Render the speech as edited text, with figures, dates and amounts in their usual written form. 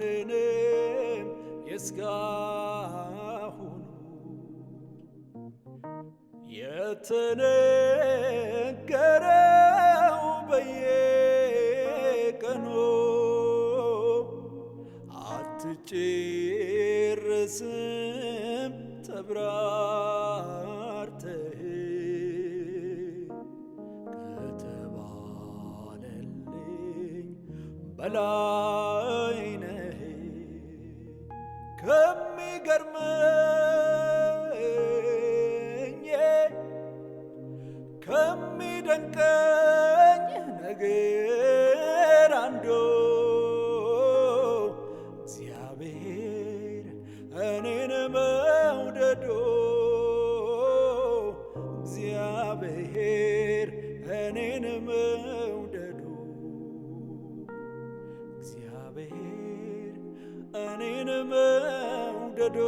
አልተጋነንም የእስካሁኑ የተነገረው በየቀኑ አትጨርስም ተብራርተህ ከተባለልኝ በላይ ነህ። ከሚገርመኝ ከሚደንቀኝ ነገር አንዱ እግዚአብሔር እኔን መውደዱ እግዚአብሔር እኔን መውደዱ እግዚአብሔር እኔን መውደዱ